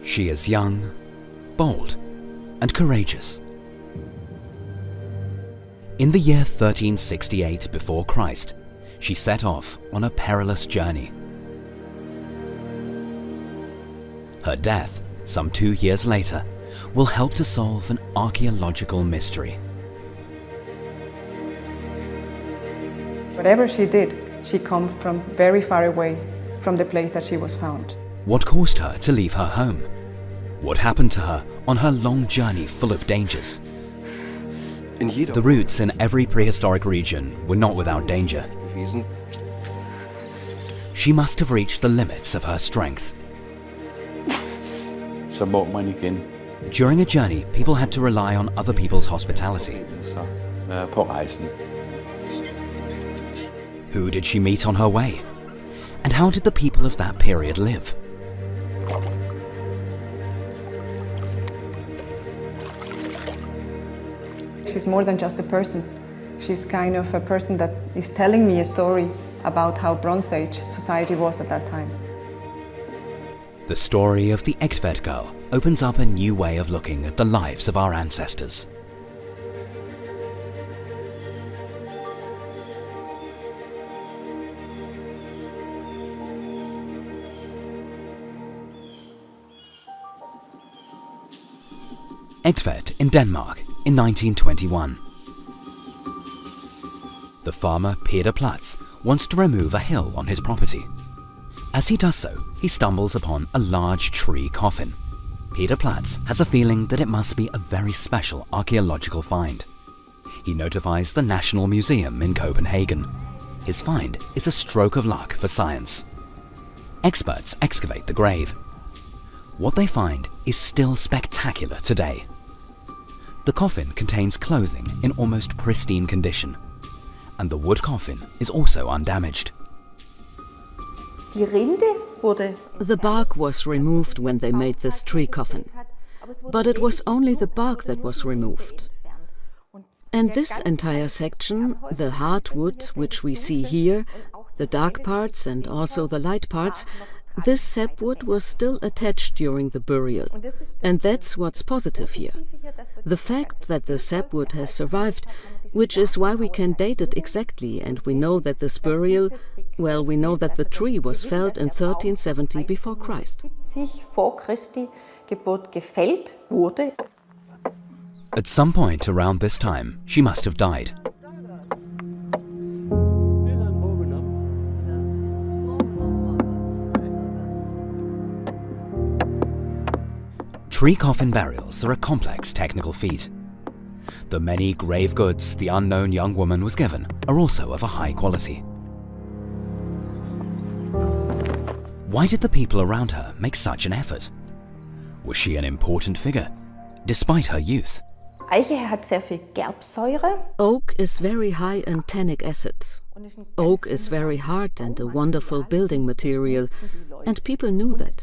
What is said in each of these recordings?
She is young, bold, and courageous. In the year 1368 before Christ, she set off on a perilous journey. Her death, some 2 years later, will help to solve an archaeological mystery. Whatever she did, she came from very far away from the place that she was found. What caused her to leave her home? What happened to her on her long journey full of dangers? The routes in every prehistoric region were not without danger. She must have reached the limits of her strength. During a journey, people had to rely on other people's hospitality. Who did she meet on her way? And how did the people of that period live? She's more than just a person. She's kind of a person that is telling me a story about how Bronze Age society was at that time. The story of the Egtved Girl opens up a new way of looking at the lives of our ancestors. Egtved in Denmark in 1921. The farmer Peter Platz wants to remove a hill on his property. As he does so, he stumbles upon a large tree coffin. Peter Platz has a feeling that it must be a very special archaeological find. He notifies the National Museum in Copenhagen. His find is a stroke of luck for science. Experts excavate the grave. What they find is still spectacular today. The coffin contains clothing in almost pristine condition, and the wood coffin is also undamaged. The bark was removed when they made this tree coffin, but it was only the bark that was removed. And this entire section, the hard wood which we see here, the dark parts and also the light parts, this sapwood was still attached during the burial, and that's what's positive here. The fact that the sapwood has survived, which is why we can date it exactly, and we know that this burial, well, we know that the tree was felled in 1370 before Christ. At some point around this time, she must have died. Tree coffin burials are a complex technical feat. The many grave goods the unknown young woman was given are also of a high quality. Why did the people around her make such an effort? Was she an important figure, despite her youth? Oak is very high in tannic acid. Oak is very hard and a wonderful building material, and people knew that.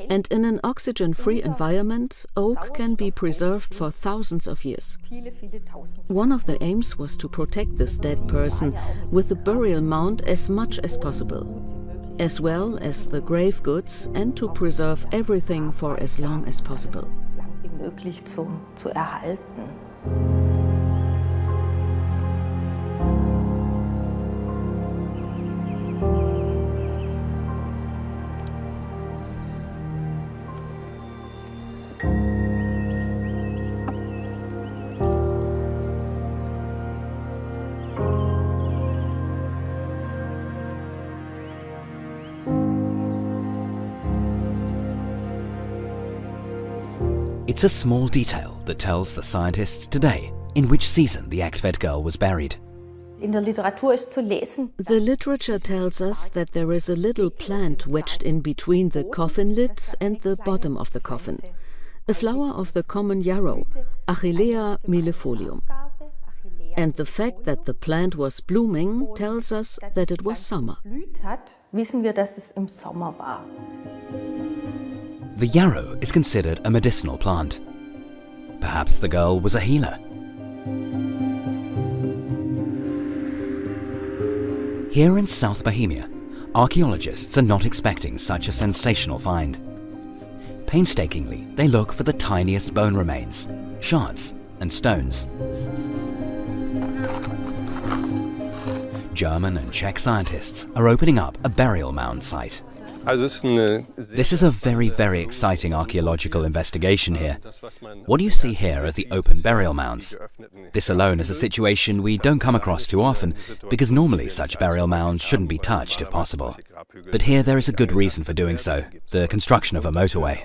And in an oxygen-free environment, oak can be preserved for thousands of years. One of the aims was to protect this dead person with the burial mound as much as possible, as well as the grave goods, and to preserve everything for as long as possible. It's a small detail that tells the scientists today in which season the Egtved Girl was buried. The literature tells us that there is a little plant wedged in between the coffin lid and the bottom of the coffin, a flower of the common yarrow, Achillea millefolium. And the fact that the plant was blooming tells us that it was summer. The yarrow is considered a medicinal plant. Perhaps the girl was a healer. Here in South Bohemia, archaeologists are not expecting such a sensational find. Painstakingly, they look for the tiniest bone remains, shards, and stones. German and Czech scientists are opening up a burial mound site. This is a very, very exciting archaeological investigation here. What you see here are the open burial mounds. This alone is a situation we don't come across too often, because normally such burial mounds shouldn't be touched if possible. But here there is a good reason for doing so: the construction of a motorway.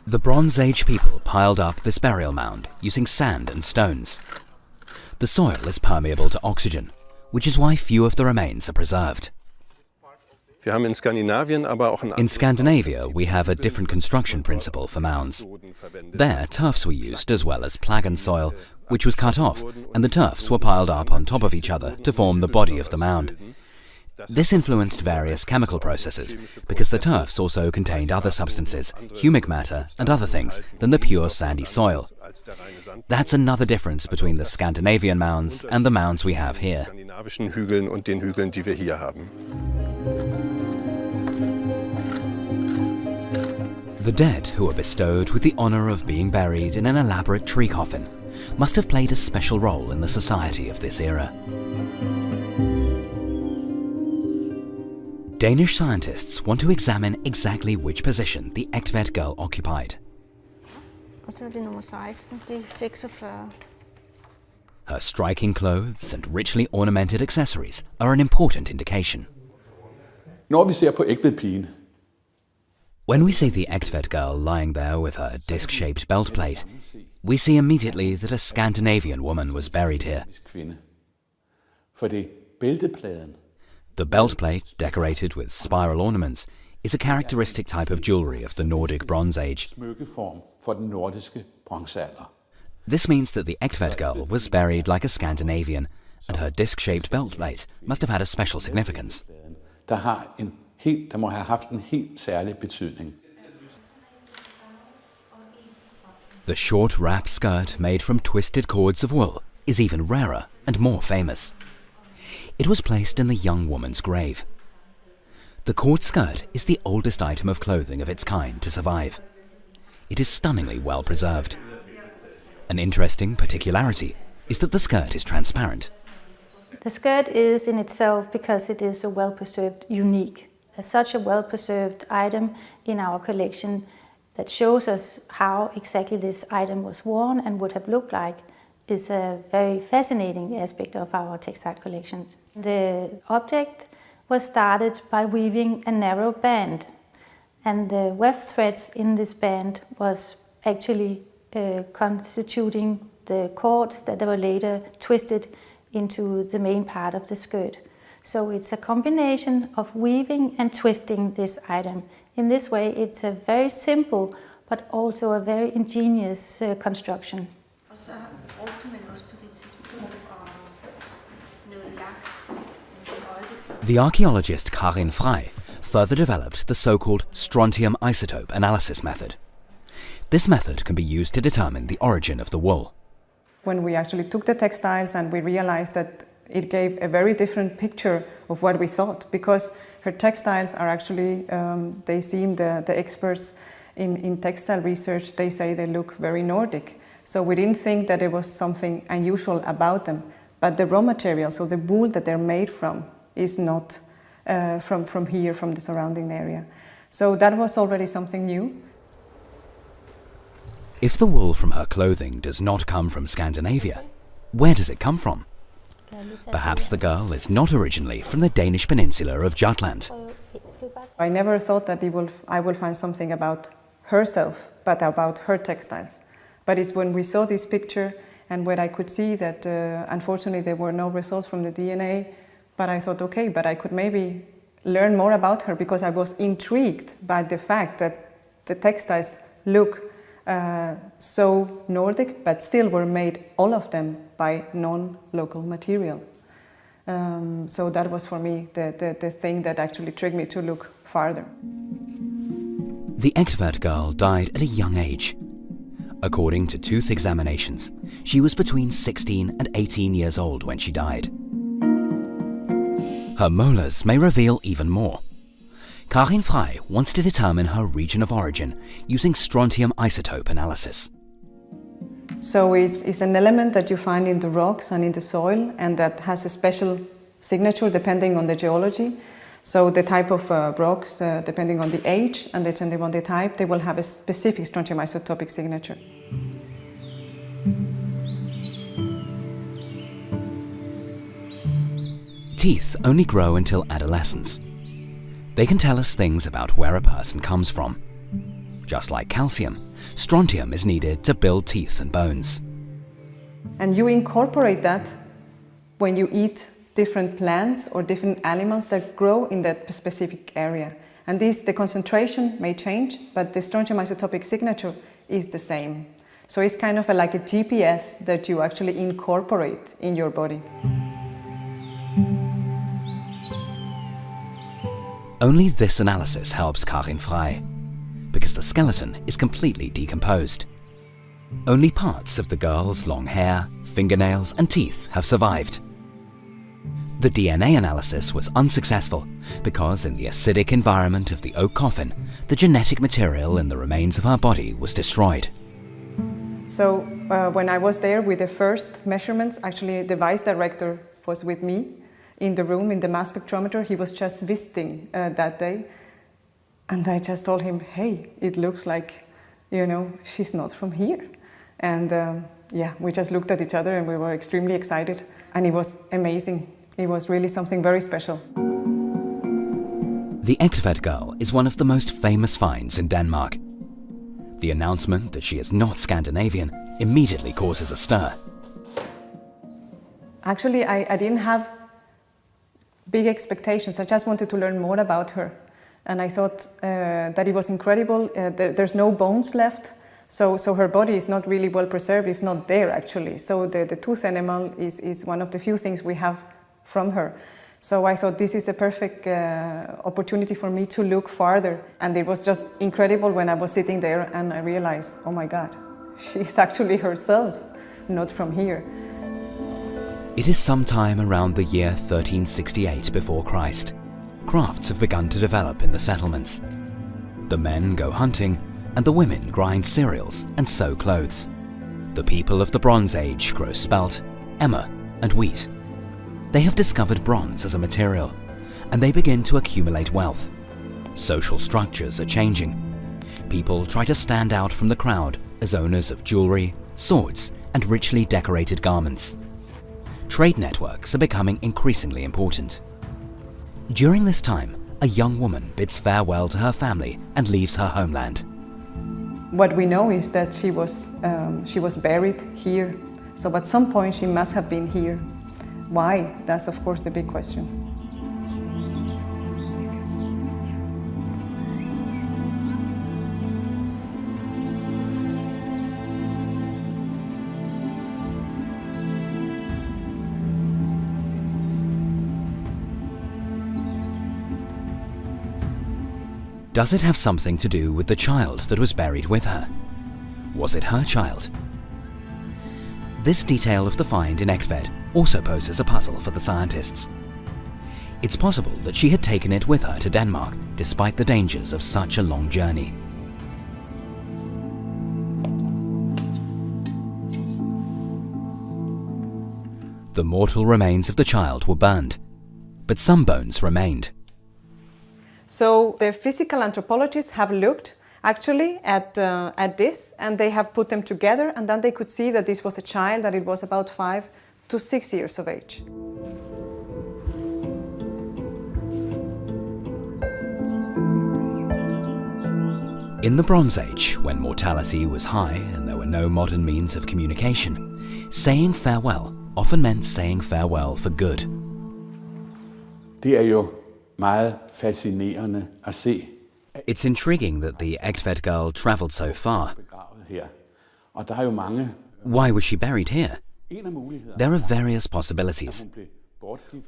The Bronze Age people piled up this burial mound using sand and stones. The soil is permeable to oxygen, which is why few of the remains are preserved. In Scandinavia, we have a different construction principle for mounds. There, turfs were used as well as plagan soil, which was cut off, and the turfs were piled up on top of each other to form the body of the mound. This influenced various chemical processes, because the turfs also contained other substances, humic matter and other things, than the pure sandy soil. That's another difference between the Scandinavian mounds and the mounds we have here. The dead who were bestowed with the honor of being buried in an elaborate tree coffin must have played a special role in the society of this era. Danish scientists want to examine exactly which position the Egtved Girl occupied. Her striking clothes and richly ornamented accessories are an important indication. Når vi ser på Egtved-pigen, when we see the Egtved Girl lying there with her disc-shaped belt plate, we see immediately that a Scandinavian woman was buried here. kvinde. Fordi bæltepladen The belt plate, decorated with spiral ornaments, is a characteristic type of jewelry of the Nordic Bronze Age. smykkeform for den nordiske bronzealder. This means that the Egtved Girl was buried like a Scandinavian, and her disc-shaped belt plate must have had a special significance. Der må have haft en helt særlig betydning. The short wrap skirt made from twisted cords of wool is even rarer and more famous. It was placed in the young woman's grave. The cord skirt is the oldest item of clothing of its kind to survive. It is stunningly well preserved. An interesting particularity is that the skirt is transparent. The skirt is in itself, because it is a well-preserved, unique. Such a well-preserved item in our collection that shows us how exactly this item was worn and would have looked like is a very fascinating aspect of our textile collections. The object was started by weaving a narrow band, and the weft threads in this band was actually constituting the cords that were later twisted into the main part of the skirt. So it's a combination of weaving and twisting this item. In this way, it's a very simple but also a very ingenious construction. The archaeologist Karin Frey further developed the so-called strontium isotope analysis method. This method can be used to determine the origin of the wool. When we actually took the textiles and we realized that it gave a very different picture of what we thought, because her textiles are actually, they seem, the experts in textile research, they say they look very Nordic. So we didn't think that there was something unusual about them. But the raw material, so the wool that they're made from, is not from here, from the surrounding area. So that was already something new. If the wool from her clothing does not come from Scandinavia, where does it come from? Perhaps the girl is not originally from the Danish peninsula of Jutland. I never thought that I will find something about herself, but about her textiles. But it's when we saw this picture and when I could see that unfortunately there were no results from the DNA, but I thought, okay, but I could maybe learn more about her, because I was intrigued by the fact that the textiles look so Nordic, but still were made, all of them, by non-local material. So that was for me the thing that actually triggered me to look farther. The Egtved Girl died at a young age. According to tooth examinations, she was between 16 and 18 years old when she died. Her molars may reveal even more. Karin Frey wants to determine her region of origin using strontium isotope analysis. So it's an element that you find in the rocks and in the soil, and that has a special signature depending on the geology. So the type of rocks, depending on the age and depending on the type, they will have a specific strontium isotopic signature. Teeth only grow until adolescence. They can tell us things about where a person comes from. Just like calcium, strontium is needed to build teeth and bones. And you incorporate that when you eat different plants or different animals that grow in that specific area. And the concentration may change, but the strontium isotopic signature is the same. So it's kind of like a GPS that you actually incorporate in your body. Only this analysis helps Karin Frey, because the skeleton is completely decomposed. Only parts of the girl's long hair, fingernails and teeth have survived. The DNA analysis was unsuccessful because in the acidic environment of the oak-coffin, the genetic material in the remains of her body was destroyed. So when I was there with the first measurements, actually the vice director was with me in the room in the mass spectrometer. He was just visiting that day. And I just told him, hey, it looks like, she's not from here. And we just looked at each other and we were extremely excited. And it was amazing. It was really something very special. The Egtved Girl is one of the most famous finds in Denmark. The announcement that she is not Scandinavian immediately causes a stir. Actually, I didn't have big expectations. I just wanted to learn more about her. And I thought that it was incredible. There's no bones left. So her body is not really well preserved. It's not there, actually. So the tooth enamel is one of the few things we have from her. So I thought this is a perfect opportunity for me to look farther. And it was just incredible when I was sitting there and I realized, oh my God, she's actually herself, not from here. It is sometime around the year 1368 before Christ. Crafts have begun to develop in the settlements. The men go hunting and the women grind cereals and sew clothes. The people of the Bronze Age grow spelt, emmer and wheat. They have discovered bronze as a material and they begin to accumulate wealth. Social structures are changing. People try to stand out from the crowd as owners of jewelry, swords and richly decorated garments. Trade networks are becoming increasingly important. During this time, a young woman bids farewell to her family and leaves her homeland. What we know is that she was buried here. So at some point she must have been here. Why? That's of course the big question. Does it have something to do with the child that was buried with her? Was it her child? This detail of the find in Egtved also poses a puzzle for the scientists. It's possible that she had taken it with her to Denmark despite the dangers of such a long journey. The mortal remains of the child were burned, but some bones remained. So the physical anthropologists have looked actually at this, and they have put them together, and then they could see that this was a child, that it was about 5 to 6 years of age. In the Bronze Age, when mortality was high and there were no modern means of communication, saying farewell often meant saying farewell for good. Det er jo meget fascinerende at se. It's intriguing that the Egtved Girl travelled so far. Her. Og der er jo mange. Why was she buried here? En af mulighederne. There are various possibilities.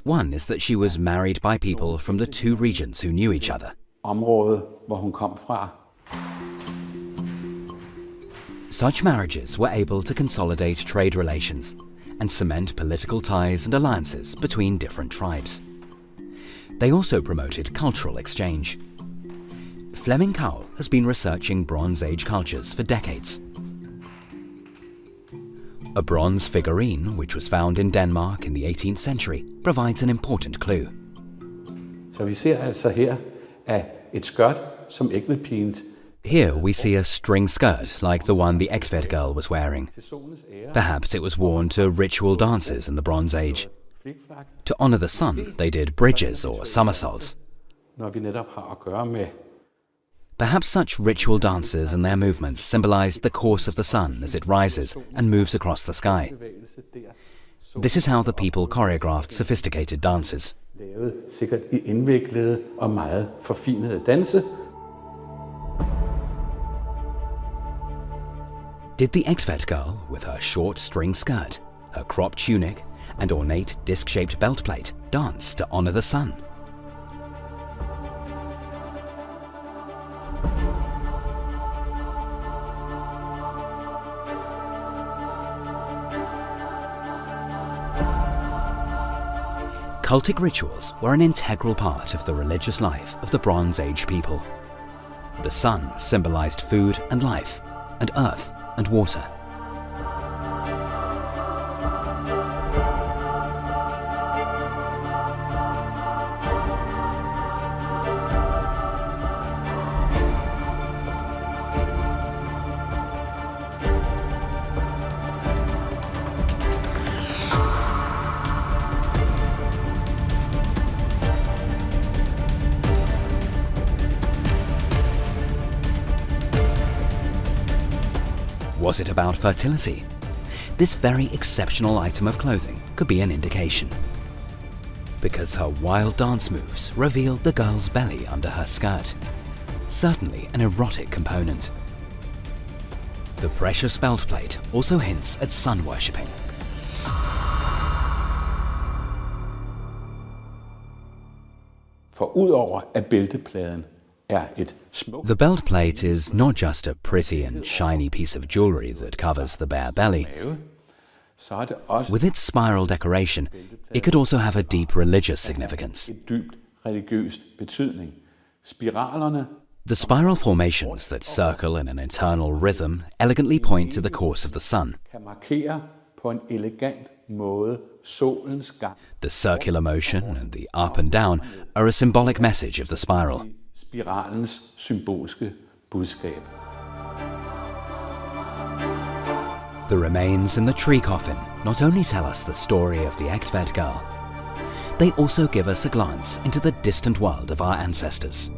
One is that she was married by people from the two regions who knew each other. Området, hvor hun kom fra. Such marriages were able to consolidate trade relations and cement political ties and alliances between different tribes. They also promoted cultural exchange. Flemming Cowell has been researching Bronze Age cultures for decades. A bronze figurine, which was found in Denmark in the 18th century, provides an important clue. Så vi ser altså her et skørt, som Egtved-pigen. Here we see a string skirt like the one the Egtved Girl was wearing. Perhaps it was worn to ritual dances in the Bronze Age. To honor the sun, they did bridges or somersaults. Når vi netop har at gøre med Perhaps such ritual dances and their movements symbolized the course of the sun as it rises and moves across the sky. This is how the people choreographed sophisticated dances. lavet sikkert i indviklede og meget forfinede danse. Did the Egtved Girl, with her short string skirt, her cropped tunic, and ornate disc-shaped belt plate, dance to honor the sun? Cultic rituals were an integral part of the religious life of the Bronze Age people. The sun symbolized food and life, and earth and water. Was it about fertility? This very exceptional item of clothing could be an indication. Because her wild dance moves revealed the girl's belly under her skirt. Certainly an erotic component. The precious belt plate also hints at sun worshipping. For udover at bæltepladen et smukt. The belt plate is not just a pretty and shiny piece of jewelry that covers the bare belly. Så det også With its spiral decoration, it could also have a deep religious significance. et dybt religiøst betydning. Spiralerne The spiral formations that circle in an internal rhythm elegantly point to the course of the sun. kan markere på en elegant måde solens gang. The circular motion and the up and down are a symbolic message of the spiral. Spiralens symbolske budskab. The remains in the tree coffin not only tell us the story of the Egtved Girl, they also give us a glance into the distant world of our ancestors.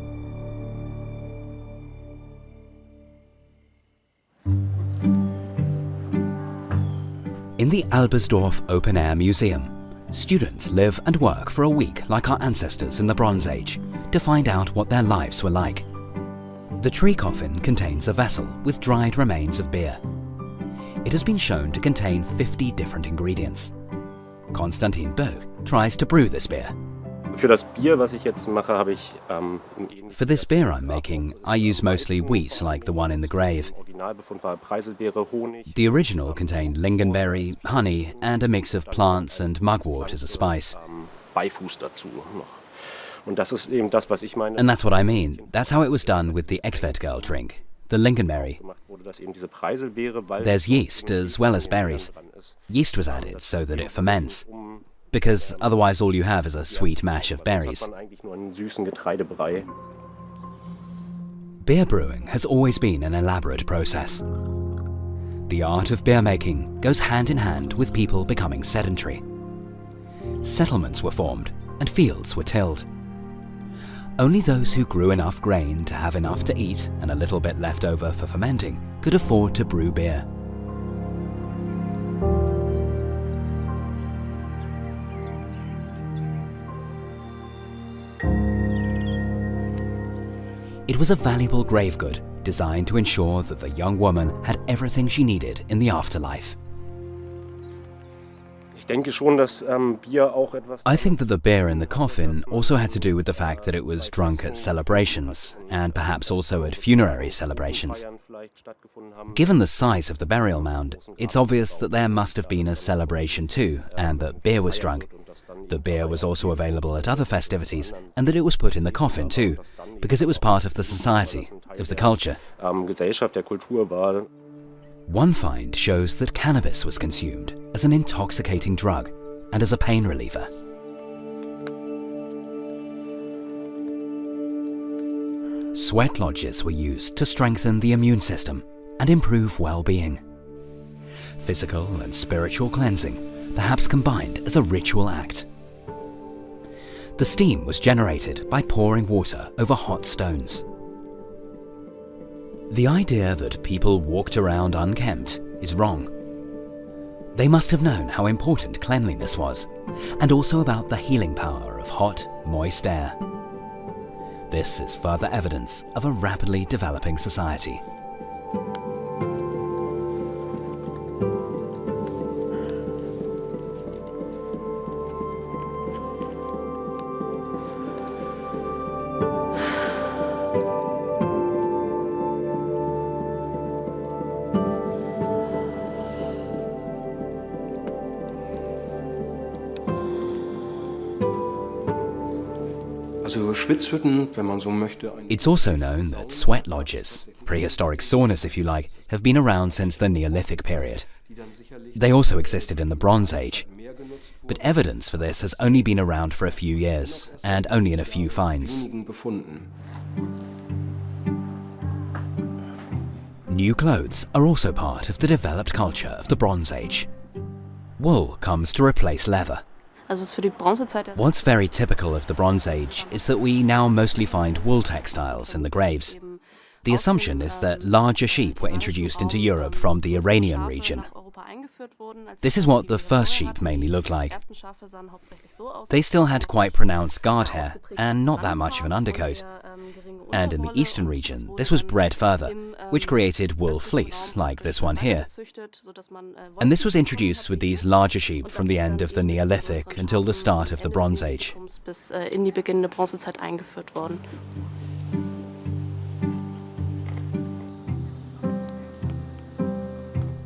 In the Albersdorf Open Air Museum, students live and work for a week like our ancestors in the Bronze Age to find out what their lives were like. The tree coffin contains a vessel with dried remains of beer. It has been shown to contain 50 different ingredients. Konstantin Böck tries to brew this beer. Für das Bier, was ich jetzt mache, habe ich For this beer I'm making, I use mostly wheat like the one in the grave. Originalbefund war Preiselbeere, Honig. The original contained lingonberry, honey, and a mix of plants and mugwort as a spice. Beifuß dazu noch. Und das ist eben das, was ich meine. And that's what I mean. That's how it was done with the Egtved Girl drink, the lingonberry. Gemacht wurde, dass eben diese Preiselbeere, weil There's yeast as well as berries. Yeast was added so that it ferments, because otherwise all you have is a sweet mash of berries. hat man eigentlich nur einen süßen Getreidebrei. Beer brewing has always been an elaborate process. The art of beer making goes hand in hand with people becoming sedentary. Settlements were formed and fields were tilled. Only those who grew enough grain to have enough to eat and a little bit left over for fermenting could afford to brew beer. It was a valuable grave good designed to ensure that the young woman had everything she needed in the afterlife. denke schon, dass Bier auch etwas... I think that the beer in the coffin also had to do with the fact that it was drunk at celebrations, and perhaps also at funerary celebrations. Given the size of the burial mound, it's obvious that there must have been a celebration too, and that beer was drunk. That beer was also available at other festivities, and that it was put in the coffin too, because it was part of the society, of the culture. Gesellschaft, der Kultur war. One find shows that cannabis was consumed as an intoxicating drug and as a pain reliever. Sweat lodges were used to strengthen the immune system and improve well-being. Physical and spiritual cleansing, perhaps combined as a ritual act. The steam was generated by pouring water over hot stones. The idea that people walked around unkempt is wrong. They must have known how important cleanliness was, and also about the healing power of hot, moist air. This is further evidence of a rapidly developing society. It's also known that sweat lodges, prehistoric saunas if you like, have been around since the Neolithic period. They also existed in the Bronze Age, but evidence for this has only been around for a few years, and only in a few finds. New clothes are also part of the developed culture of the Bronze Age. Wool comes to replace leather. What's very typical of the Bronze Age is that we now mostly find wool textiles in the graves. The assumption is that larger sheep were introduced into Europe from the Iranian region. This is what the first sheep mainly looked like. They still had quite pronounced guard hair and not that much of an undercoat. And in the eastern region, this was bred further, which created wool fleece, like this one here. And this was introduced with these larger sheep from the end of the Neolithic until the start of the Bronze Age.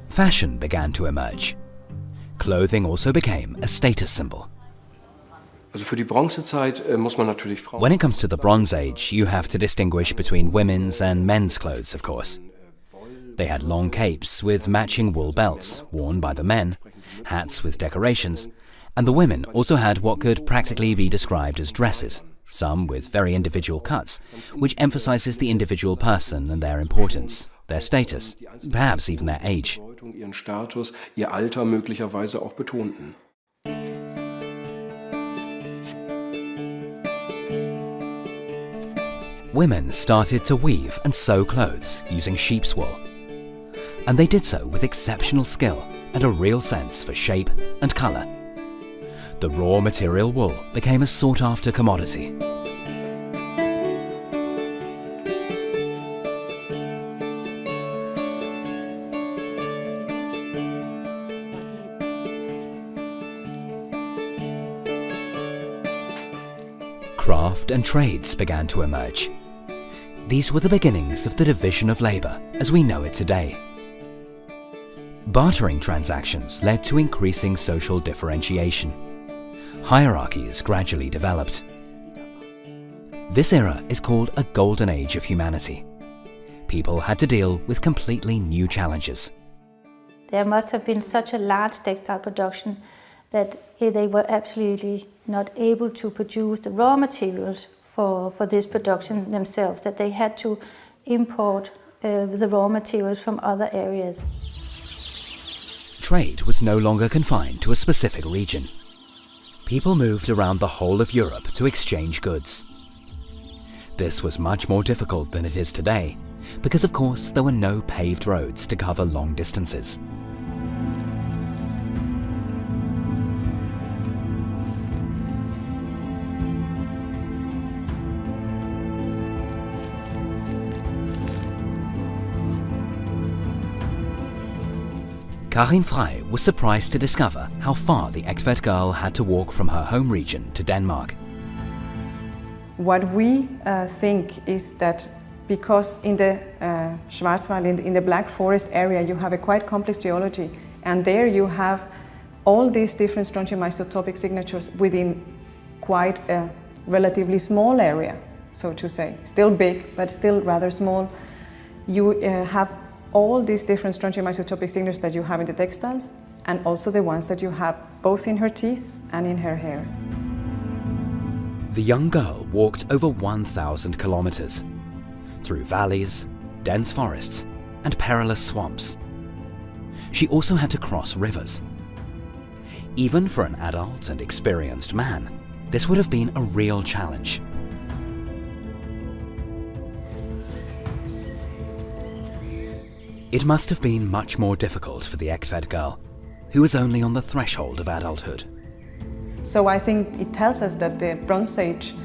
Fashion began to emerge. Clothing also became a status symbol. When it comes to the Bronze Age, you have to distinguish between women's and men's clothes, of course. They had long capes with matching wool belts, worn by the men, hats with decorations, and the women also had what could practically be described as dresses, some with very individual cuts, which emphasizes the individual person and their importance, their status, perhaps even their age. Women started to weave and sew clothes using sheep's wool. And they did so with exceptional skill and a real sense for shape and colour. The raw material wool became a sought-after commodity. Craft and trades began to emerge. These were the beginnings of the division of labour as we know it today. Bartering transactions led to increasing social differentiation. Hierarchies gradually developed. This era is called a golden age of humanity. People had to deal with completely new challenges. There must have been such a large textile production that they were absolutely not able to produce the raw materials for this production themselves, that they had to import the raw materials from other areas. Trade was no longer confined to a specific region. People moved around the whole of Europe to exchange goods. This was much more difficult than it is today, because of course there were no paved roads to cover long distances. Karin Frey was surprised to discover how far the Egtved Girl had to walk from her home region to Denmark. What we think is that because in the Schwarzwald, in the Black Forest area, you have a quite complex geology, and there you have all these different strontium isotopic signatures within quite a relatively small area, so to say. Still big, but still rather small. You have all these different strontium isotopic signatures that you have in the textiles, and also the ones that you have both in her teeth and in her hair. The young girl walked over 1,000 kilometers through valleys, dense forests, and perilous swamps. She also had to cross rivers. Even for an adult and experienced man, this would have been a real challenge. It must have been much more difficult for the Egtved Girl, who was only on the threshold of adulthood. So I think it tells us that the Bronze Age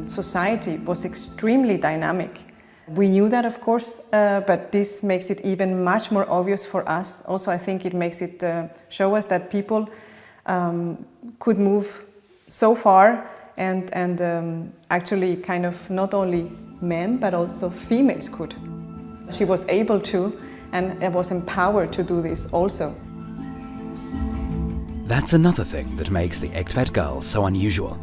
society was extremely dynamic. We knew that, of course, but this makes it even much more obvious for us. Also, I think it makes it show us that people could move so far and actually kind of not only men but also females could. She was able to and was empowered to do this also. That's another thing that makes the Egtved Girl so unusual.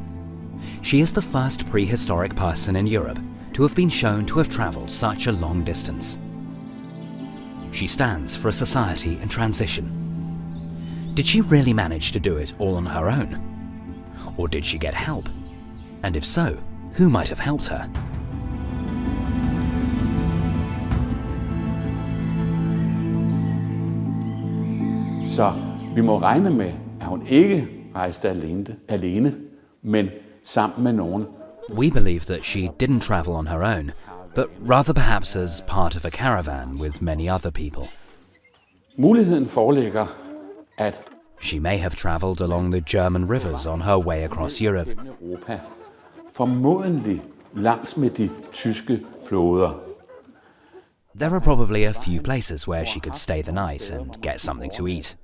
She is the first prehistoric person in Europe to have been shown to have travelled such a long distance. She stands for a society in transition. Did she really manage to do it all on her own? Or did she get help? And if so, who might have helped her? Så vi må regne med, at hun ikke rejste alene, men sammen med nogen. We believe that she didn't travel on her own, but rather perhaps as part of a caravan with many other people. Muligheden foreligger, at She may have travelled along the German rivers on her way across Europe. Europa, formodentlig langs med de tyske floder. There are probably a few places where she could stay the night and get something to eat.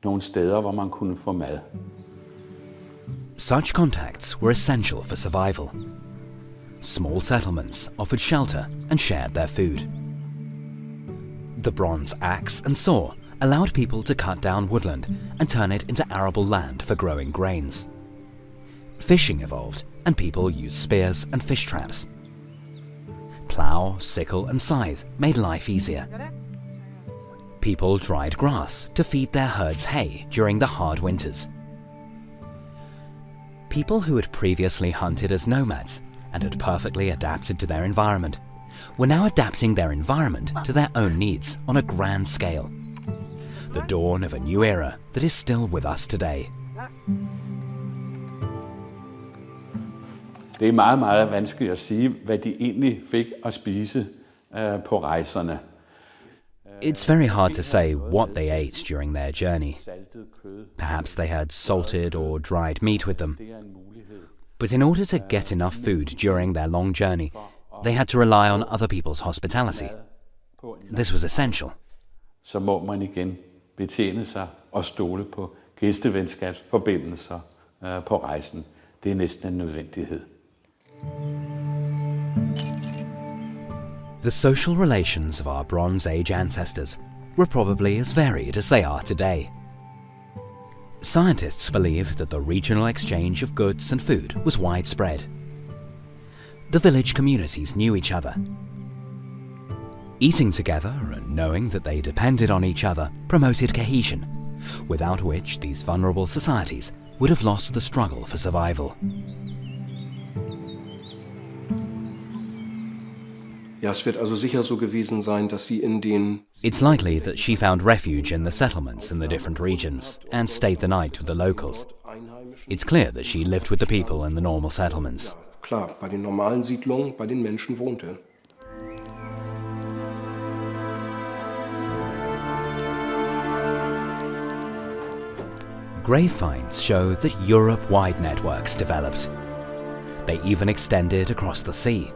Nogle steder, hvor man kunne få mad. Such contacts were essential for survival. Small settlements offered shelter and shared their food. The bronze axe and saw allowed people to cut down woodland and turn it into arable land for growing grains. Fishing evolved, and people used spears and fish traps. Plough, sickle and scythe made life easier. People dried grass to feed their herds hay during the hard winters. People who had previously hunted as nomads and had perfectly adapted to their environment were now adapting their environment to their own needs on a grand scale. The dawn of a new era that is still with us today. Det er meget, meget vanskeligt at sige, hvad de egentlig fik at spise på rejserne. It's very hard to say what they ate during their journey. Perhaps they had salted or dried meat with them. But in order to get enough food during their long journey, they had to rely on other people's hospitality. This was essential. Så må man igen betjene sig og stole på gæstevenskabsforbindelser på rejsen. Det er næsten en nødvendighed. The social relations of our Bronze Age ancestors were probably as varied as they are today. Scientists believe that the regional exchange of goods and food was widespread. The village communities knew each other. Eating together and knowing that they depended on each other promoted cohesion, without which these vulnerable societies would have lost the struggle for survival. Ja, es wird also sicher so gewesen sein, dass sie in den... It's likely that she found refuge in the settlements in the different regions and stayed the night with the locals. It's clear that she lived with the people in the normal settlements. Klar, bei den normalen Siedlungen, bei den Menschen wohnte. Grave finds show that Europe-wide networks developed. They even extended across the sea.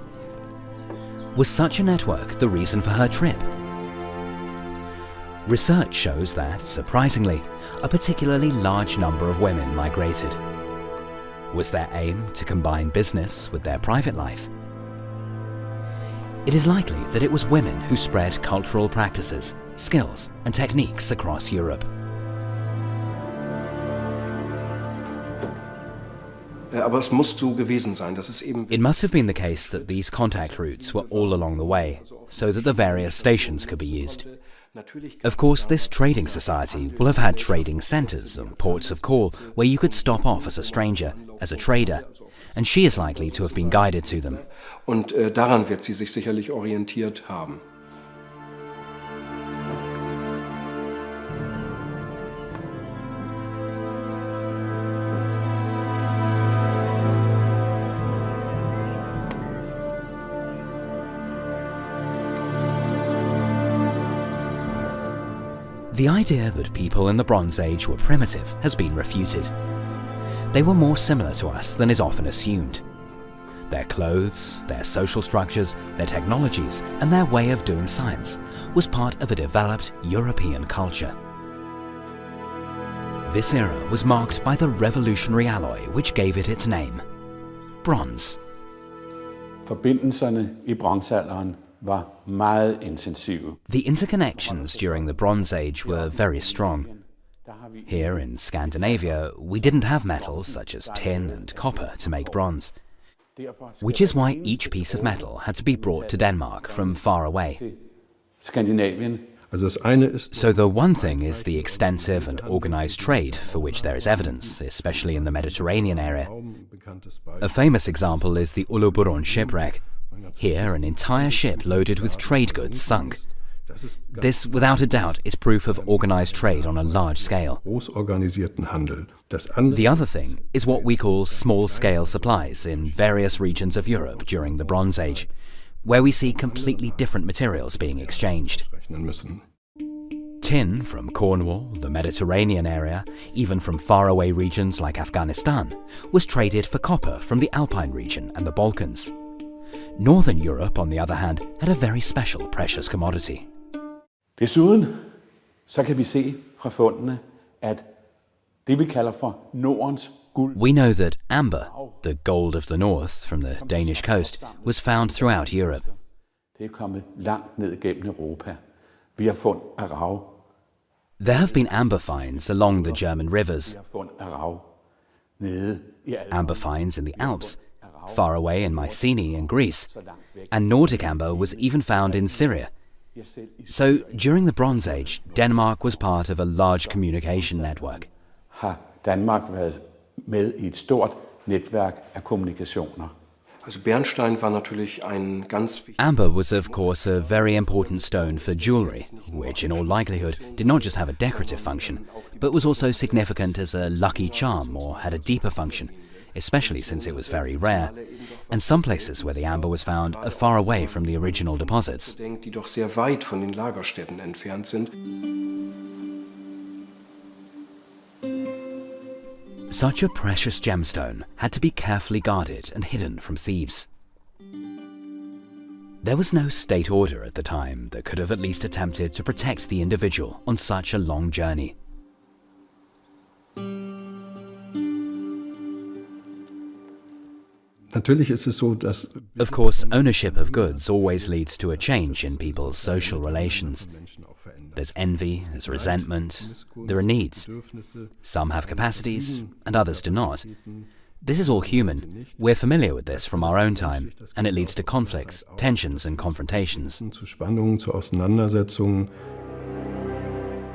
Was such a network the reason for her trip? Research shows that, surprisingly, a particularly large number of women migrated. Was their aim to combine business with their private life? It is likely that it was women who spread cultural practices, skills, and techniques across Europe. Aber es muss so gewesen sein, dass es eben... It must have been the case that these contact routes were all along the way, so that the various stations could be used. Of course, this trading society will have had trading centres and ports of call where you could stop off as a stranger, as a trader, and she is likely to have been guided to them. Und daran wird sie sich sicherlich orientiert haben. The idea that people in the Bronze Age were primitive has been refuted. They were more similar to us than is often assumed. Their clothes, their social structures, their technologies, and their way of doing science was part of a developed European culture. This era was marked by the revolutionary alloy which gave it its name: bronze. Forbindelserne i bronzealderen var meget intensive. The interconnections during the Bronze Age were very strong. Here in Scandinavia, we didn't have metals such as tin and copper to make bronze, which is why each piece of metal had to be brought to Denmark from far away. Skandinavien. So the one thing is the extensive and organized trade for which there is evidence, especially in the Mediterranean area. A famous example is the Ulleborg shipwreck. Here, an entire ship loaded with trade goods sunk. This, without a doubt, is proof of organized trade on a large scale. The other thing is what we call small-scale supplies in various regions of Europe during the Bronze Age, where we see completely different materials being exchanged. Tin from Cornwall, the Mediterranean area, even from faraway regions like Afghanistan, was traded for copper from the Alpine region and the Balkans. Northern Europe, on the other hand, had a very special precious commodity. Desuden så kan vi se fra fundene, at det vi kalder for Nordens guld. We know that amber, the gold of the north from the Danish coast, was found throughout Europe. Det er kommet langt ned gennem Europa. Vi har fund af rav. There have been amber finds along the German rivers, Vi har fund af rav nede i amber finds in the Alps, far away in Mycenae in Greece, and Nordic amber was even found in Syria. So, during the Bronze Age, Denmark was part of a large communication network. Har Danmark været med i et stort netværk af kommunikationer. Also Bernstein war natürlich ein ganz wichtiger... Amber was of course a very important stone for jewellery, which in all likelihood did not just have a decorative function, but was also significant as a lucky charm or had a deeper function, especially since it was very rare, and some places where the amber was found are far away from the original deposits. Die doch sehr weit von den Lagerstätten entfernt sind. Such a precious gemstone had to be carefully guarded and hidden from thieves. There was no state order at the time that could have at least attempted to protect the individual on such a long journey. Of course, ownership of goods always leads to a change in people's social relations. There's envy, there's resentment, there are needs. Some have capacities, and others do not. This is all human. We're familiar with this from our own time, and it leads to conflicts, tensions, and confrontations.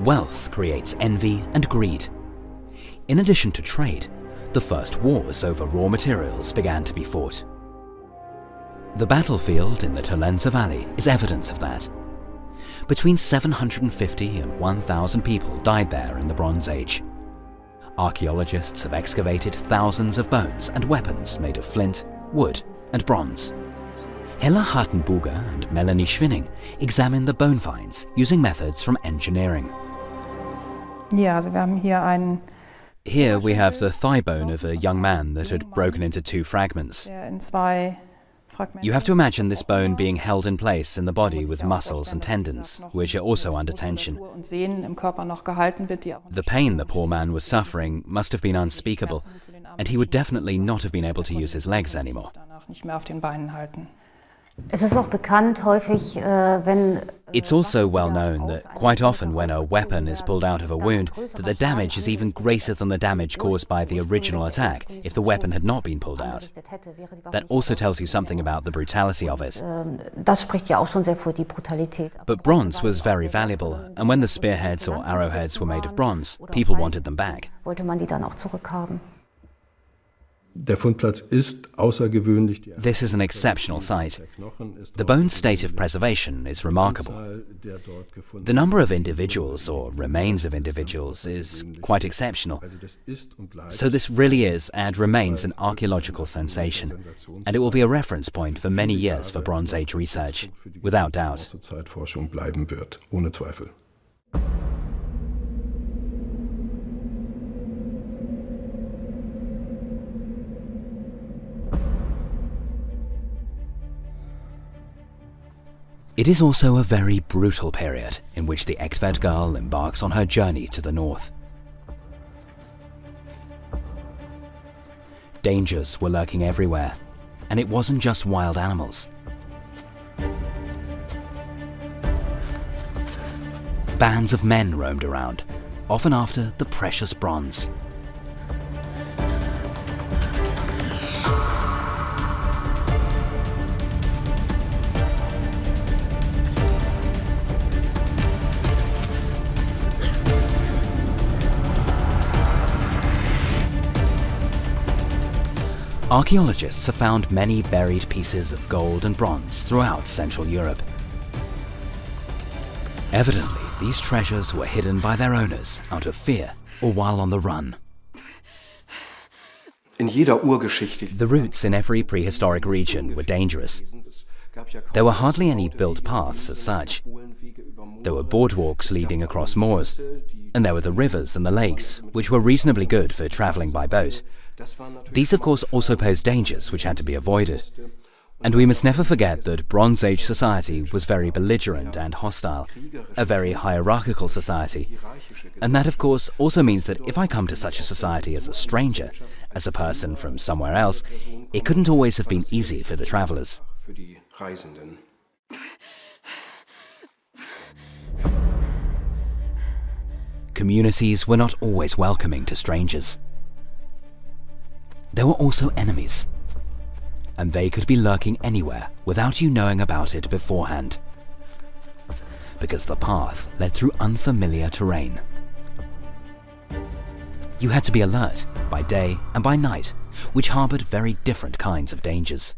Wealth creates envy and greed. In addition to trade, the first wars over raw materials began to be fought. The battlefield in the Tolenza Valley is evidence of that. Between 750 and 1,000 people died there in the Bronze Age. Archaeologists have excavated thousands of bones and weapons made of flint, wood, and bronze. Hella Hartenbuger and Melanie Schwinning examine the bone finds using methods from engineering. Ja, also wir haben hier einen Here we have the thigh bone of a young man that had broken into two fragments. der in zwei You have to imagine this bone being held in place in the body with muscles and tendons, which are also under tension. The pain the poor man was suffering must have been unspeakable, and he would definitely not have been able to use his legs anymore. It's also well known that quite often when a weapon is pulled out of a wound, that the damage is even greater than the damage caused by the original attack if the weapon had not been pulled out. That also tells you something about the brutality of it. But bronze was very valuable, and when the spearheads or arrowheads were made of bronze, people wanted them back. This is an exceptional site. The bone's state of preservation is remarkable. The number of individuals, or remains of individuals, is quite exceptional. So this really is and remains an archaeological sensation, and it will be a reference point for many years for Bronze Age research, without doubt. It is also a very brutal period in which the Egtved Girl embarks on her journey to the north. Dangers were lurking everywhere, and it wasn't just wild animals. Bands of men roamed around, often after the precious bronze. Archaeologists have found many buried pieces of gold and bronze throughout Central Europe. Evidently, these treasures were hidden by their owners out of fear or while on the run. The routes in every prehistoric region were dangerous. There were hardly any built paths as such. There were boardwalks leading across moors, and there were the rivers and the lakes, which were reasonably good for travelling by boat. These, of course, also posed dangers which had to be avoided. And we must never forget that Bronze Age society was very belligerent and hostile, a very hierarchical society. And that, of course, also means that if I come to such a society as a stranger, as a person from somewhere else, it couldn't always have been easy for the travellers. Communities were not always welcoming to strangers. There were also enemies, and they could be lurking anywhere without you knowing about it beforehand, because the path led through unfamiliar terrain. You had to be alert by day and by night, which harboured very different kinds of dangers.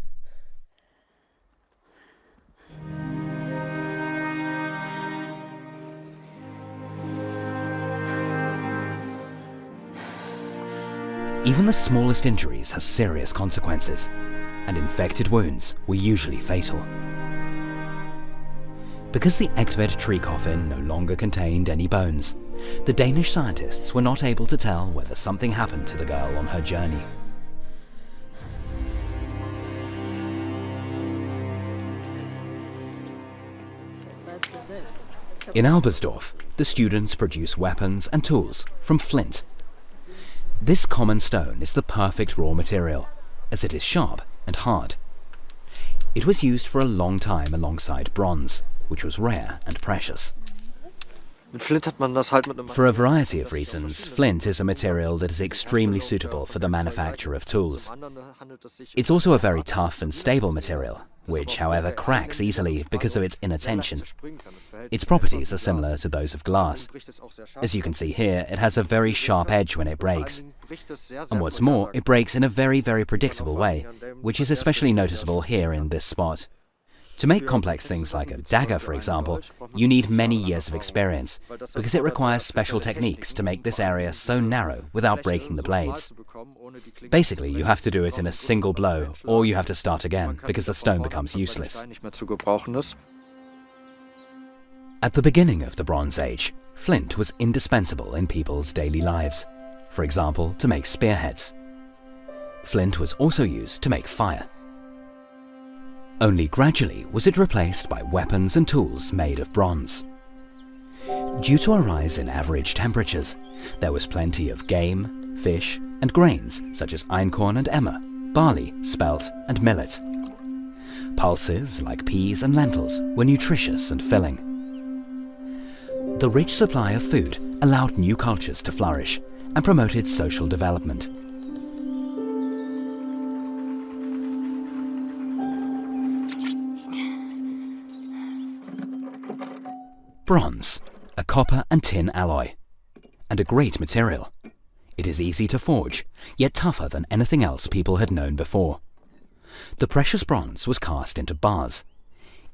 Even the smallest injuries has serious consequences, and infected wounds were usually fatal. Because the Egtved tree coffin no longer contained any bones, the Danish scientists were not able to tell whether something happened to the girl on her journey. In Albersdorf, the students produce weapons and tools from flint. This common stone is the perfect raw material, as it is sharp and hard. It was used for a long time alongside bronze, which was rare and precious. For a variety of reasons, flint is a material that is extremely suitable for the manufacture of tools. It's also a very tough and stable material, which, however, cracks easily because of its inner tension. Its properties are similar to those of glass. As you can see here, it has a very sharp edge when it breaks. And what's more, it breaks in a very, very predictable way, which is especially noticeable here in this spot. To make complex things like a dagger, for example, you need many years of experience, because it requires special techniques to make this area so narrow without breaking the blades. Basically, you have to do it in a single blow, or you have to start again, because the stone becomes useless. At the beginning of the Bronze Age, flint was indispensable in people's daily lives, for example, to make spearheads. Flint was also used to make fire. Only gradually was it replaced by weapons and tools made of bronze. Due to a rise in average temperatures, there was plenty of game, fish, and grains such as einkorn and emmer, barley, spelt, and millet. Pulses like peas and lentils were nutritious and filling. The rich supply of food allowed new cultures to flourish and promoted social development. Bronze, a copper and tin alloy, and a great material. It is easy to forge, yet tougher than anything else people had known before. The precious bronze was cast into bars,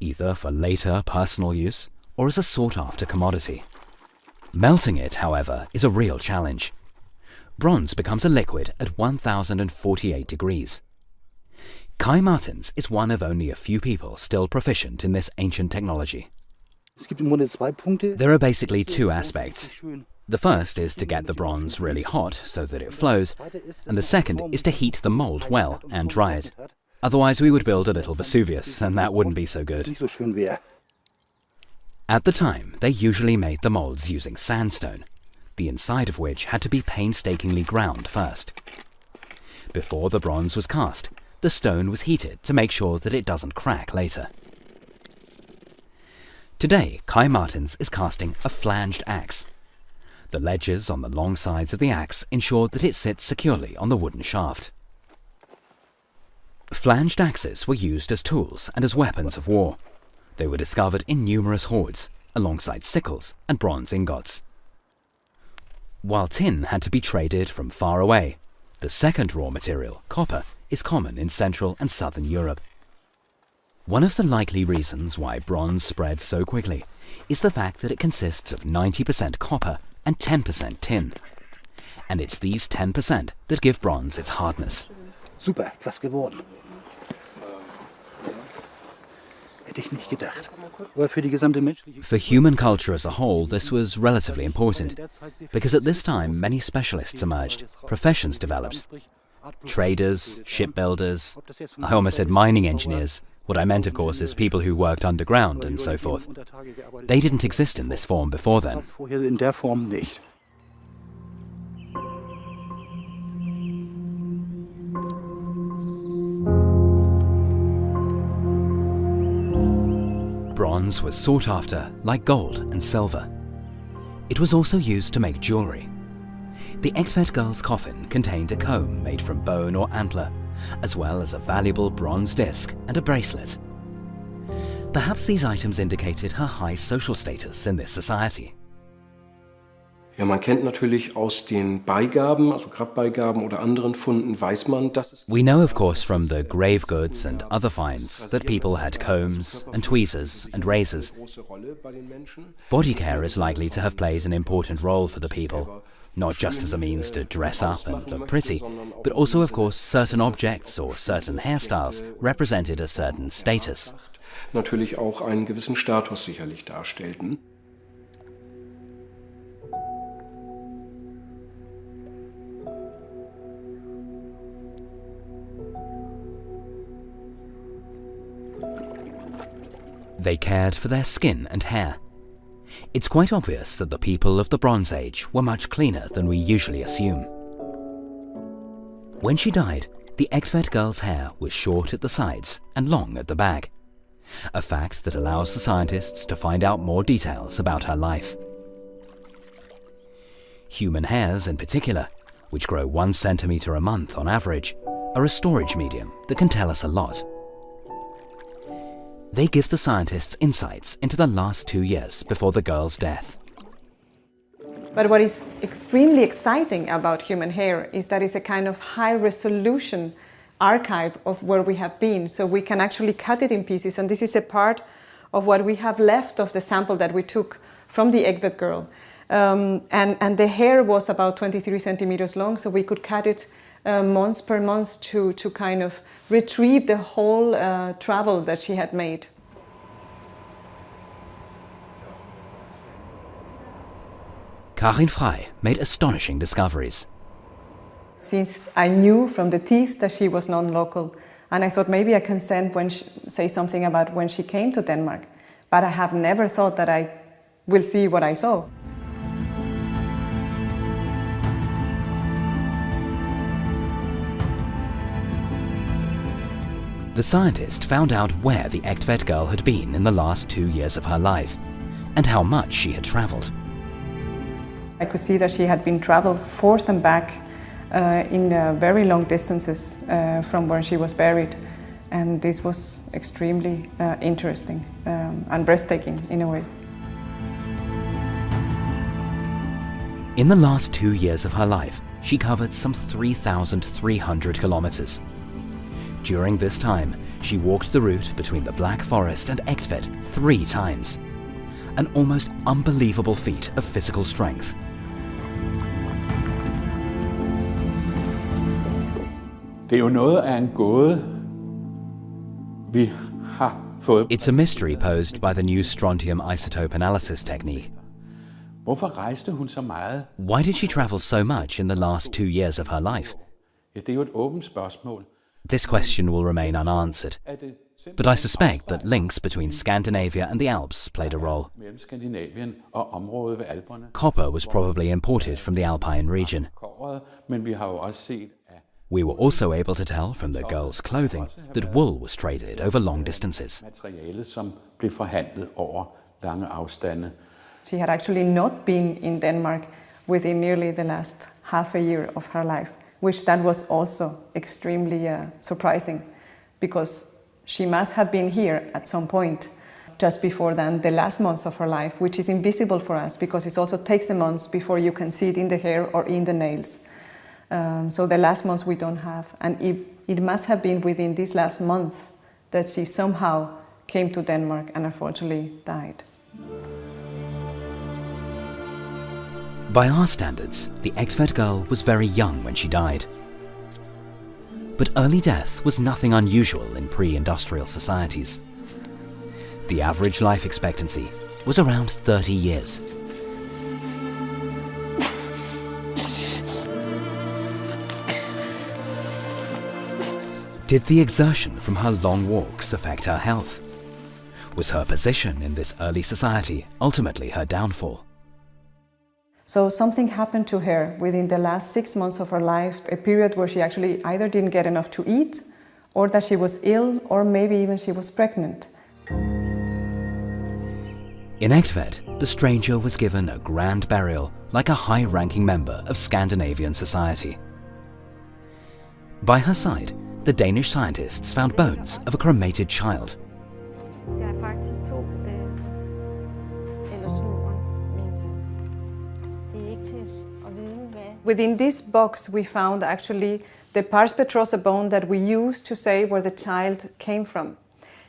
either for later personal use or as a sought-after commodity. Melting it, however, is a real challenge. Bronze becomes a liquid at 1048 degrees. Kai Martens is one of only a few people still proficient in this ancient technology. There are basically two aspects. The first is to get the bronze really hot so that it flows, and the second is to heat the mold well and dry it. Otherwise we would build a little Vesuvius, and that wouldn't be so good. At the time, they usually made the molds using sandstone, the inside of which had to be painstakingly ground first. Before the bronze was cast, the stone was heated to make sure that it doesn't crack later. Today, Kai Martens is casting a flanged axe. The ledges on the long sides of the axe ensure that it sits securely on the wooden shaft. Flanged axes were used as tools and as weapons of war. They were discovered in numerous hoards, alongside sickles and bronze ingots. While tin had to be traded from far away, the second raw material, copper, is common in Central and Southern Europe. One of the likely reasons why bronze spread so quickly is the fact that it consists of 90% copper and 10% tin. And it's these 10% that give bronze its hardness. Super, was geworden. Hätte ich nicht gedacht. Aber für die gesamte menschliche... For human culture as a whole, this was relatively important, because at this time many specialists emerged, professions developed. Traders, shipbuilders, I almost said mining engineers. What I meant, of course, is people who worked underground and so forth. They didn't exist in this form before then. In der Form nicht. Bronze was sought after like gold and silver. It was also used to make jewellery. The Egtved Girl's coffin contained a comb made from bone or antler, as well as a valuable bronze disc and a bracelet. Perhaps these items indicated her high social status in this society. Ja, man kennt natürlich aus den Beigaben, also Grabbeigaben oder anderen Funden, weiß man, dass es... We know, of course, from the grave goods and other finds that people had combs and tweezers and razors. Body care is likely to have played an important role for the people, not just as a means to dress up and look pretty, but also, of course, certain objects or certain hairstyles represented a certain status. Natürlich auch einen gewissen Status sicherlich darstellten. They cared for their skin and hair. It's quite obvious that the people of the Bronze Age were much cleaner than we usually assume. When she died, the Egtved Girl's hair was short at the sides and long at the back, a fact that allows the scientists to find out more details about her life. Human hairs in particular, which grow 1 centimetre a month on average, are a storage medium that can tell us a lot. They give the scientists insights into the last 2 years before the girl's death. But what is extremely exciting about human hair is that it's a kind of high-resolution archive of where we have been, so we can actually cut it in pieces, and this is a part of what we have left of the sample that we took from the Egtved Girl. And the hair was about 23 centimeters long, so we could cut it months per month to kind of retrieve the whole travel that she had made. Karin Frey made astonishing discoveries. Since I knew from the teeth that she was non-local, And I thought maybe I can say something about when she came to Denmark. But I have never thought that I will see what I saw. The scientist found out where the Egtved Girl had been in the last 2 years of her life, and how much she had travelled. I could see that she had been traveled forth and back in very long distances from where she was buried. And this was extremely interesting and breathtaking in a way. In the last 2 years of her life, she covered some 3,300 kilometers. During this time, she walked the route between the Black Forest and Egtved 3 times. An almost unbelievable feat of physical strength. Det er jo noget af en gåde, vi har fået. It's a mystery posed by the new strontium isotope analysis technique. Hvorfor rejste hun så meget? Why did she travel so much in the last 2 years of her life? Ja, det er jo et åbent spørgsmål. This question will remain unanswered, but I suspect that links between Scandinavia and the Alps played a role. Mellem Skandinavien og området ved Alperne. Copper was probably imported from the Alpine region. Men vi har jo også set, at We were also able to tell from the girl's clothing that wool was traded over long distances. materialet, som blev forhandlet over lange afstande. She had actually not been in Denmark within nearly the last half a year of her life, which that was also extremely surprising, because she must have been here at some point just before then, the last months of her life, which is invisible for us because it also takes a month before you can see it in the hair or in the nails. So the last months we don't have, and it must have been within this last month that she somehow came to Denmark and unfortunately died. By our standards, the Egtved Girl was very young when she died. But early death was nothing unusual in pre-industrial societies. The average life expectancy was around 30 years. Did the exertion from her long walks affect her health? Was her position in this early society ultimately her downfall? So something happened to her within the last 6 months of her life, a period where she actually either didn't get enough to eat, or that she was ill, or maybe even she was pregnant. In Egtved, the stranger was given a grand burial like a high-ranking member of Scandinavian society. By her side, the Danish scientists found bones of a cremated child. Der er faktisk to, eller snoren, men det er ikke til at vide, hvad. Within this box we found actually the pars petrosa bone that we use to say where the child came from.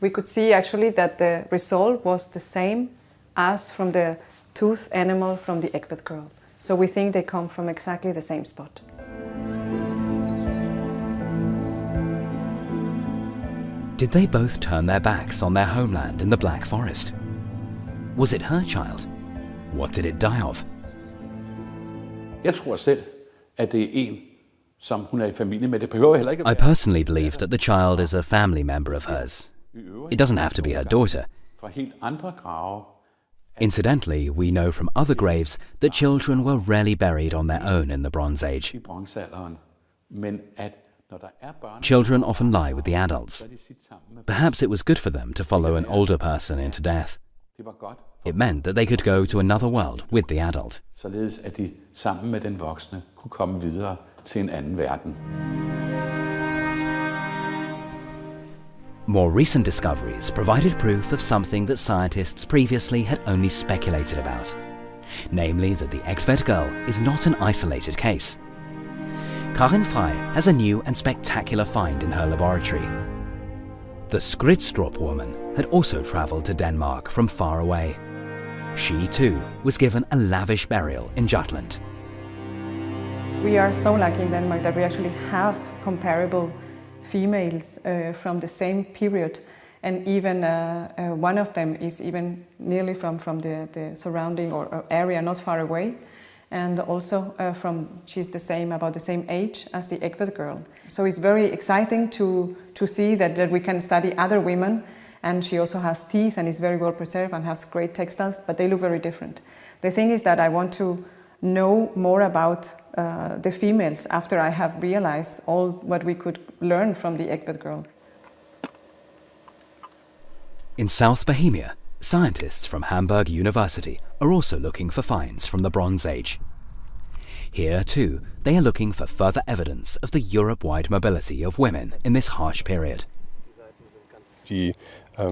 We could see actually that the result was the same as from the tooth animal from the Egtved Girl. So we think they come from exactly the same spot. Did they both turn their backs on their homeland in the Black Forest? Was it her child? What did it die of? Jeg tror selv, at det er en, som hun er i familie med. Det behøver heller ikke at I være personally believe that the child is a family member of hers. It doesn't have to be her daughter. fra helt andre grave. Incidentally, we know from other graves that children were rarely buried on their own in the Bronze Age. I bronzealderen. Men at når der er børn, Children often lie with the adults. så er de sit sammen med. Perhaps it was good for them to follow an older person into death. Det var godt, It meant that they could go to another world with the adult. således at de sammen med den voksne kunne komme videre til en anden verden. More recent discoveries provided proof of something that scientists previously had only speculated about, namely that the Egtved Girl is not an isolated case. Karin Frey has a new and spectacular find in her laboratory. The Skridstrup woman had also travelled to Denmark from far away. She too was given a lavish burial in Jutland. We are so lucky in Denmark that we actually have comparable females from the same period, and even one of them is even nearly from the surrounding or area not far away, and also she's about the same age as the Egtved Girl. So it's very exciting to see that we can study other women, and she also has teeth and is very well preserved and has great textiles, but they look very different. The thing is that I want to know more about the females after I have realized all what we could learn from the Egtved Girl. In South Bohemia, scientists from Hamburg University are also looking for finds from the Bronze Age. Here, too, they are looking for further evidence of the Europe-wide mobility of women in this harsh period. The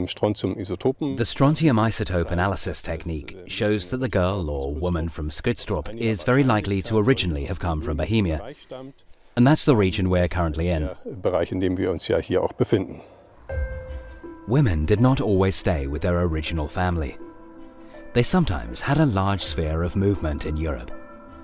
strontium isotope analysis technique shows that the girl or woman from Skrydstrup is very likely to originally have come from Bohemia, and that's the region we're currently in. Women did not always stay with their original family. They sometimes had a large sphere of movement in Europe,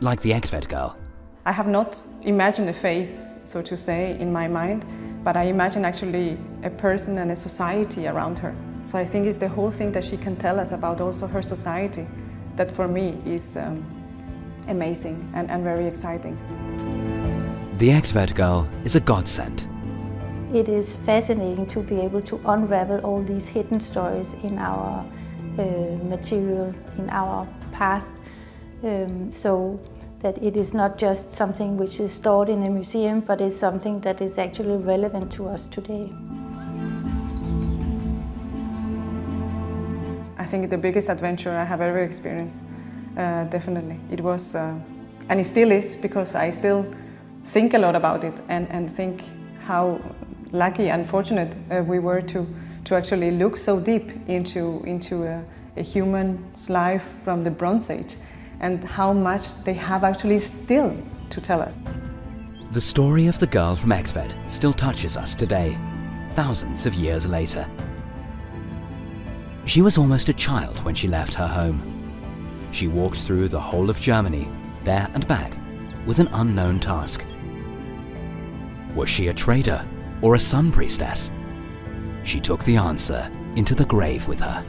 like the Egtved Girl. I have not imagined a face, so to say, in my mind, but I imagine actually a person and a society around her. So I think it's the whole thing that she can tell us about also her society that for me is amazing and very exciting. The Egtved Girl is a godsend. It is fascinating to be able to unravel all these hidden stories in our material, in our past, so that it is not just something which is stored in a museum, but is something that is actually relevant to us today. I think the biggest adventure I have ever experienced, definitely. It was, and it still is, because I still think a lot about it and think how lucky and fortunate we were to actually look so deep into a human's life from the Bronze Age, and how much they have actually still to tell us. The story of the girl from Egtved still touches us today, thousands of years later. She was almost a child when she left her home. She walked through the whole of Germany, there and back, with an unknown task. Was she a trader or a sun priestess? She took the answer into the grave with her.